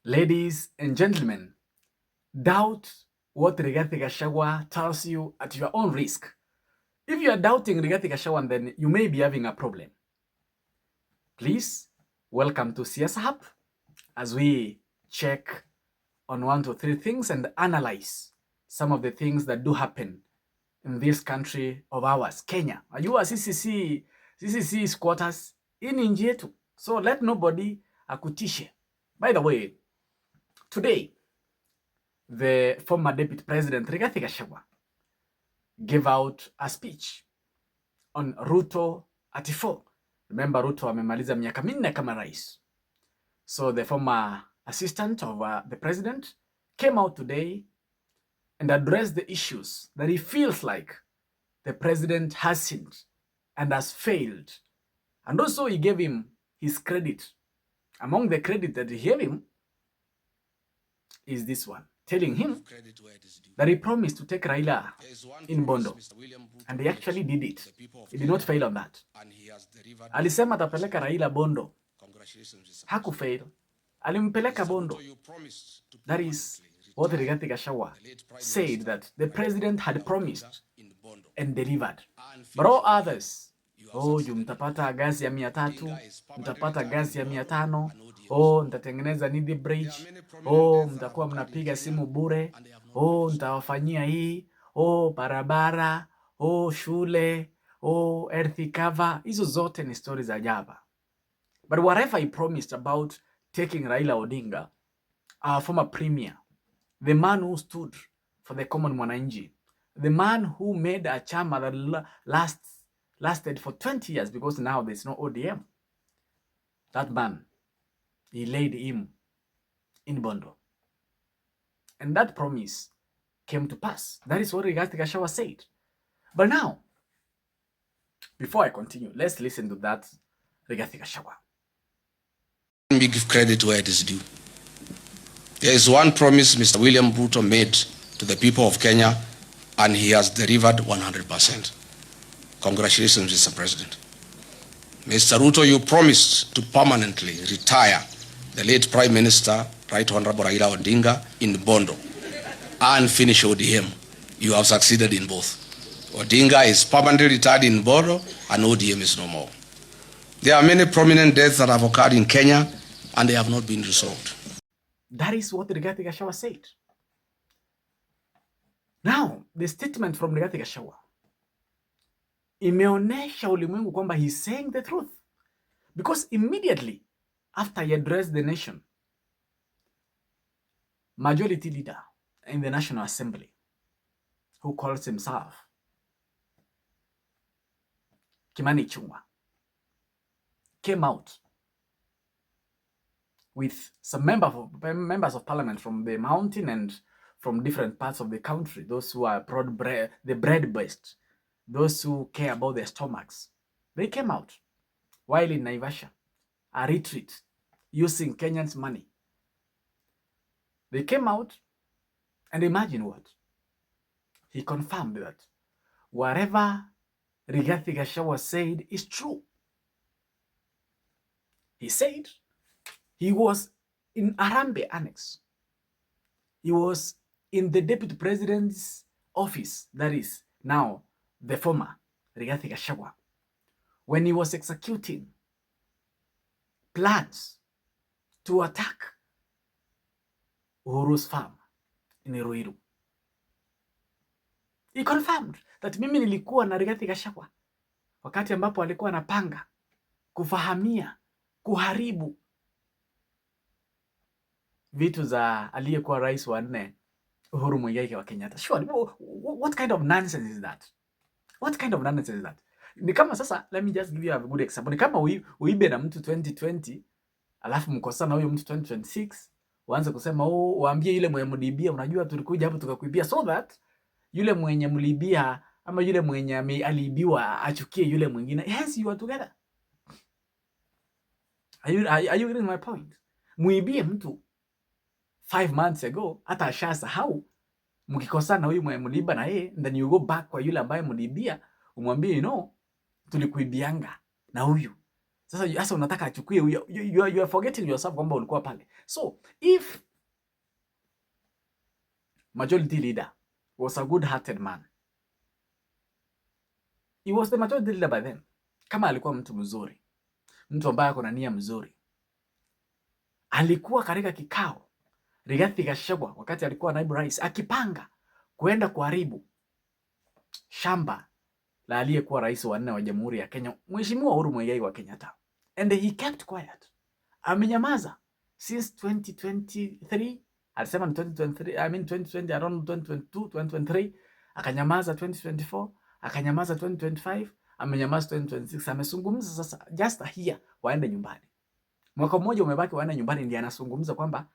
Ladies and gentlemen, doubt what Rigathi Gashagua tells you at your own risk. If you are doubting Rigathi Gashagua, then you may be having a problem. Please, welcome to Siasa Hub as we check on 1 to 3 things and analyze some of the things that do happen in this country of ours, Kenya. Ajua CCC squatters in nchi yetu. So let nobody akutishe. By the way, today, the former Deputy President Rigathi Gashagua gave out a speech on Ruto 34. Remember, Ruto amemaliza miaka minne kama rais. So the former assistant of the president came out today and addressed the issues that he feels like the president hasn't and has failed. And also he gave him his credit. Among the credit that he gave him is this one, telling him that he promised to take Raila in Bondo. And he actually did it. He did not fail on that. Alisema atapeleka Raila Bondo. Hakufail. Alimpeleka Bondo. That is what Rigathi Gashagua said that the president had promised and delivered. But all others, mtapata gazi ya 300, mtapata gazi ya 500, mtatengeneza Nidi Bridge, mtakuwa mnapiga simu bure, mtawafanyia hii, barabara, shule, earth cover. Hizo zote ni stories za jaba. But whatever he promised about taking Raila Odinga, our former premier, the man who stood for the common mwananchi, the man who made a chama that lasted for 20 years because now there's no ODM. That man, he laid him in Bondo. And that promise came to pass. That is what Rigathi Gashagua said. But now, before I continue, let's listen to that Rigathi Gashagua. Let me give credit where it is due. There is one promise Mr. William Ruto made to the people of Kenya, and he has delivered 100%. Congratulations, Mr. President. Mr. Ruto, you promised to permanently retire the late Prime Minister, Right Honorable Raila Odinga, in Bondo and finish ODM. You have succeeded in both. Odinga is permanently retired in Bondo and ODM is no more. There are many prominent deaths that have occurred in Kenya and they have not been resolved. That is what Rigathi Gashagua said. Now, the statement from Rigathi Gashagua imeonesha ulimwengu kwamba he's saying the truth. Because immediately after he addressed the nation, majority leader in the National Assembly, who calls himself Kimani Ichung'wah, came out with some members of parliament from the mountain and from different parts of the country, those who are the bread-based, those who care about their stomachs. They came out while in Naivasha, a retreat using Kenyans' money. They came out and imagine what? He confirmed that whatever Rigathi Gashagua said is true. He said he was in Arambe Annex. He was in the Deputy President's office, that is now the former Rigathi Gashagua, when he was executing plans to attack Uhuru's farm in Ruiru. He confirmed that mimi nilikuwa na Rigathi Gashagua wakati ambapo alikuwa anapanga kufahamia, kuharibu vitu za aliyekuwa rais wa 4 Uhuru Muigai wa Kenyatta. Sure, what kind of nonsense is that? What kind of nonsense is that? Ni kama sasa, let me just give you a good example. Ni kama uibe na mtu 2020, alafu mkosana huyo mtu 2026, uanze kusema waambie yule mwenye mlibia, unajua tulikuja hapo tukakuibia, so that yule mwenye mlibia ama yule mwenye aliibiwa achukie yule mwingine. Yes, you are together. Are you getting my point? Muibie mtu 5 months ago, hata ashasahau. Mkikosana huyu mwenye mliiba na yeye, then you go back kwa yule ambaye mlibia, umwambie tulikuibianga na huyu. Sasa unataka achukue, you are forgetting yourself kwamba ulikuwa pale. So if majority leader was a good-hearted man, he was the majority leader by then. Kama alikuwa mtu mzuri, mtu ambaye ako na nia mzuri, alikuwa katika kikao Rigathi Gachagua wakati alikuwa naibu rais akipanga kwenda kuharibu shamba la aliyekuwa rais wa 4 wa Jamhuri ya Kenya, Mheshimiwa Uhuru Muigai wa Kenyatta. And he kept quiet. Amenyamaza since 2023. Alisema ni 2023, I mean 2020, around 2022, 2023, akanyamaza 2024, akanyamaza 2025, amenyamaza 2026, amezungumza sasa just a year waende nyumbani. Mwaka mmoja umebaki waende nyumbani, ndiye anazungumza kwamba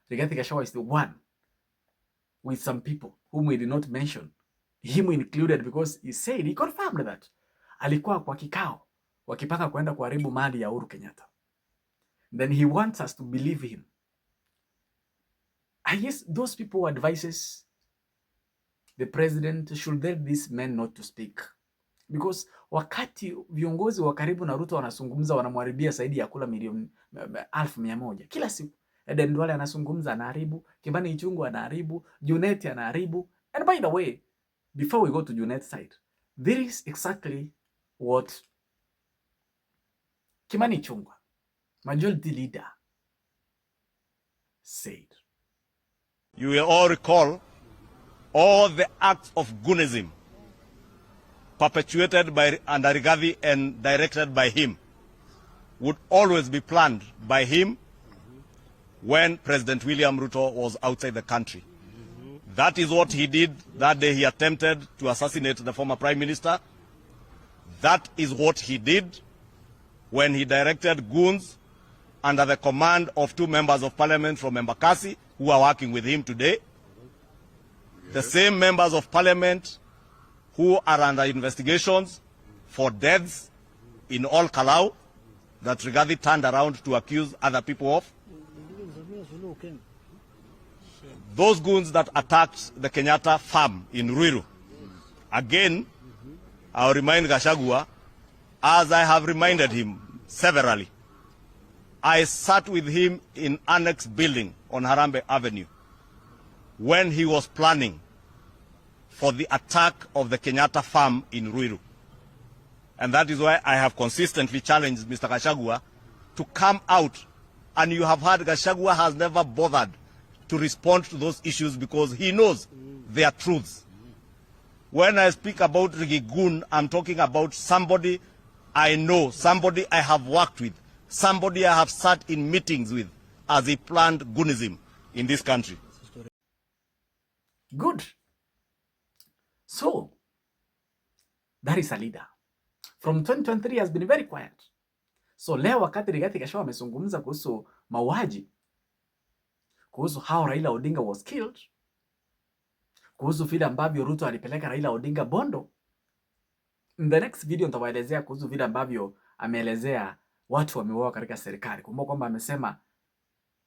Rigathi Gachagua is the one with some people whom we did not mention, him included, because he said, he confirmed that alikuwa kwa kikao wakipanga kwenda kuharibu mali ya Uhuru Kenyatta. Then he wants us to believe him. I guess those people advises the president should tell these men not to speak, because wakati viongozi wa karibu na Ruto wanazungumza, wanamharibia zaidi ya kula milioni 1,100 kila siku. Eden Duale anazungumza, anaharibu. Kimani Ichung'wah anaharibu. Junet anaharibu. And by the way, before we go to Junet's side, there is exactly what Kimani Ichung'wah, majority leader, said. You will all recall all the acts of goonism perpetuated by under Rigathi and directed by him would always be planned by him when President William Ruto was outside the country. That is what he did that day he attempted to assassinate the former Prime Minister. That is what he did when he directed goons under the command of 2 members of parliament from Embakasi who are working with him today. The same members of parliament who are under investigations for deaths in all Kalau that Rigathi turned around to accuse other people of. Those goons that attacked the Kenyatta farm in Ruiru. Again, I'll remind Gashagua, as I have reminded him severally, I sat with him in annex building on Harambee Avenue when he was planning for the attack of the Kenyatta farm in Ruiru. And that is why I have consistently challenged Mr. Gashagua to come out. And you have heard Gashagua has never bothered to respond to those issues because he knows they are truths. When I speak about Rigigun, I'm talking about somebody I know, somebody I have worked with, somebody I have sat in meetings with as he planned goonism in this country. Good. So, that is a leader. From 2023 has been very quiet. So leo wakati Rigathi Gachagua amezungumza kuhusu mauaji, kuhusu how Raila Odinga was killed, kuhusu vile ambavyo Ruto alipeleka Raila Odinga Bondo. In the next video nitawaelezea kuhusu vile ambavyo ameelezea watu wameuawa katika serikali. Kumbuka kwamba amesema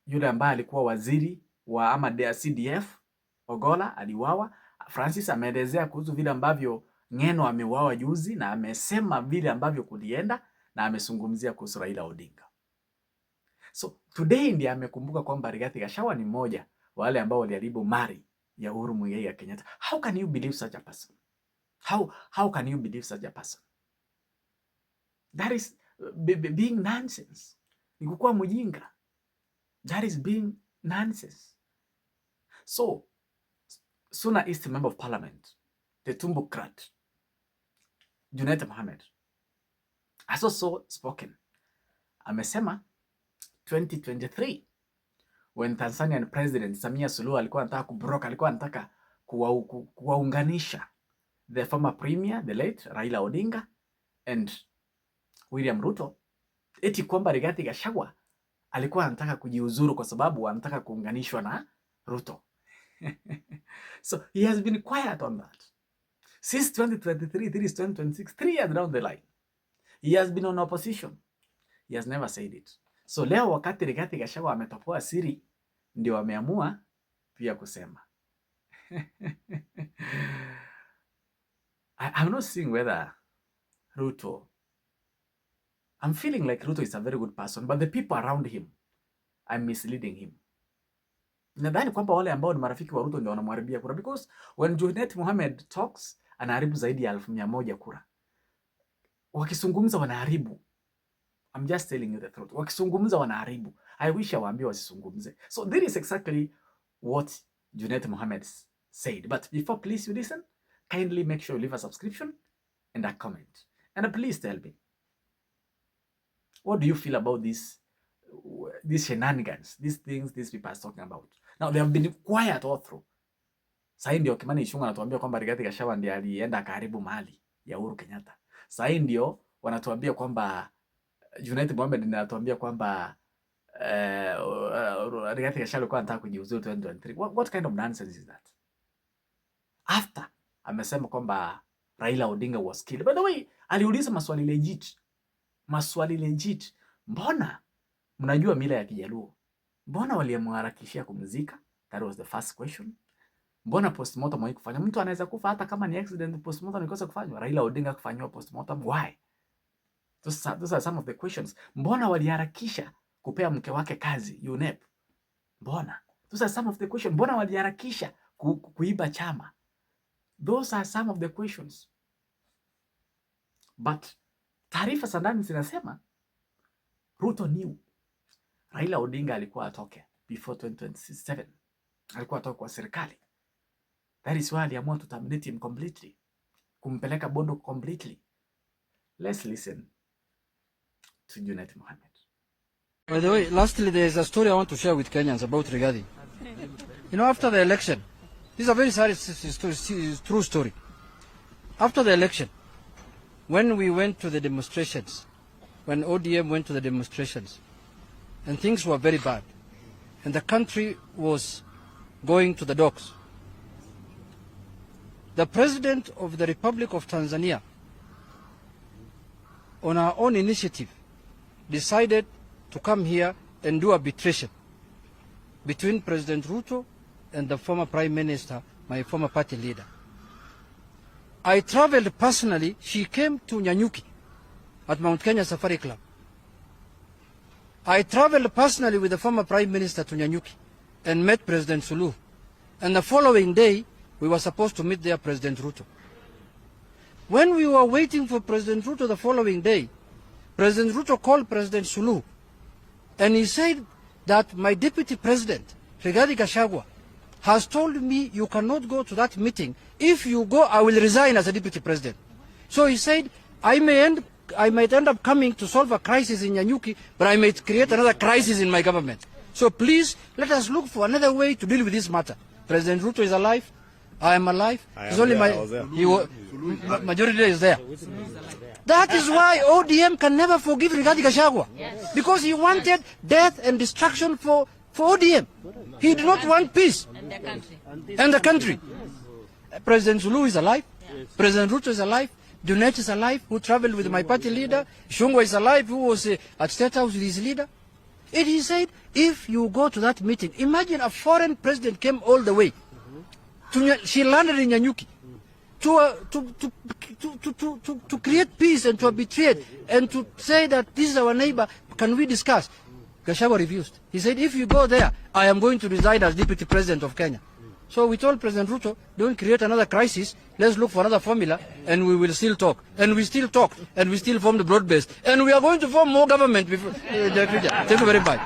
yule ambaye alikuwa waziri wa ama CDF Ogola aliuawa. Francis ameelezea kuhusu vile ambavyo Ng'eno ameuawa juzi, na amesema vile ambavyo kulienda, na amezungumzia kuhusu Raila Odinga. So today ndiye amekumbuka kwamba Rigathi Gachagua ni mmoja wale ambao waliharibu mali ya Uhuru Muigai ya Kenyatta. How can you believe such a person? How can you believe such a person? That is being nonsense. Ni kukuwa mjinga. That is being nonsense. So Suna East Member of Parliament, the Tumbukrat, Junet Mohammed, has also spoken. Amesema 2023 when Tanzanian President Samia Suluhu alikuwa anataka kubroka, alikuwa anataka kuwaunganisha the former premier, the late Raila Odinga and William Ruto, eti kwamba Rigathi Gachagua alikuwa anataka kujiuzuru kwa sababu anataka kuunganishwa na Ruto. So he has been quiet on that since 2023. This is 2026, 3 years down the line. He has been on opposition. He has never said it. So leo wakati Rigathi Gachagua ametopoa siri, ndio ameamua pia kusema. I'm not seeing whether Ruto I'm feeling like Ruto is a very good person, but the people around him are misleading him. Nadhani kwamba wale ambao ni marafiki wa Ruto ndio wanamharibia kura, because when Junet Mohammed talks anaharibu zaidi ya 1,100 kura. Wakizungumza wanaharibu. I'm just telling you the truth. Wakizungumza wanaharibu. I wish awaambie wasizungumze. So this is exactly what Junet Mohammed said. But before please you listen, kindly make sure you leave a subscription and a comment. And please tell me, what do you feel about these shenanigans, these things these people are talking about? Now they have been quiet all through. Sasa ndio Kimani Ichung'wah anatuambia kwamba Rigathi Gachagua ndiye alienda karibu mali ya Uhuru Kenyatta. Sasa ndio wanatuambia kwamba Junet Mohammed anatuambia kwamba Rigathi Gachagua alikuwa anataka kujiuzuru 2023. What kind of nonsense is that? After amesema kwamba Raila Odinga was killed. By the way, aliuliza maswali legit. Maswali legit. Mbona mnajua mila ya Kijaluo? Mbona waliamharakishia kumzika? That was the first question. Mbona postmortem haikufanywa? Mtu anaweza kufa hata kama ni accident, postmortem ikosa kufanywa. Raila Odinga kufanywa postmortem, why? Those are some of the questions. Mbona waliharakisha kupea mke wake kazi UNEP? Mbona? Those are some of the questions. Mbona waliharakisha kuiba chama? Those are some of the questions. But taarifa za ndani zinasema Ruto knew Raila Odinga alikuwa atoke before 2027. Alikuwa atoke kwa serikali. That is why aliamua to terminate him completely. Kumpeleka Bondo completely. Let's listen to Junet Mohammed. By the way, lastly, there is a story I want to share with Kenyans about Rigathi. You know, after the election, this is a very serious true story. After the election, when we went to the demonstrations, when ODM went to the demonstrations, and things were very bad, and the country was going to the dogs, the President of the Republic of Tanzania, on our own initiative, decided to come here and do arbitration between President Ruto and the former Prime Minister, my former party leader. I traveled personally. She came to Nyanyuki at Mount Kenya Safari Club. I traveled personally with the former Prime Minister to Nyanyuki and met President Suluhu. And the following day, we were supposed to meet there President Ruto. When we were waiting for President Ruto the following day, President Ruto called President Suluhu and he said that my deputy president, Rigathi Gachagua, has told me you cannot go to that meeting. If you go, I will resign as a deputy president. So he said, I might end up coming to solve a crisis in Nyanyuki, but I might create another crisis in my government. So please, let us look for another way to deal with this matter. President Ruto is alive. I am alive. It's only majority is there. That is why ODM can never forgive Rigathi Gachagua. Because he wanted death and destruction for ODM. He did not want peace. And the country. President Suluhu is alive. President Ruto is alive. Junet is alive, who traveled with my party leader. Ichung'wah is alive, who was at State House with his leader. And he said, if you go to that meeting, imagine a foreign president came all the way. She landed in Nyanyuki to create peace and to arbitrate and to say that this is our neighbor, can we discuss? Gachagua refused. He said, if you go there, I am going to resign as deputy president of Kenya. So we told President Ruto, don't create another crisis, let's look for another formula, and we will still talk. And we still talk, and we still form the broad base. And we are going to form more government before the future. Thank you very much.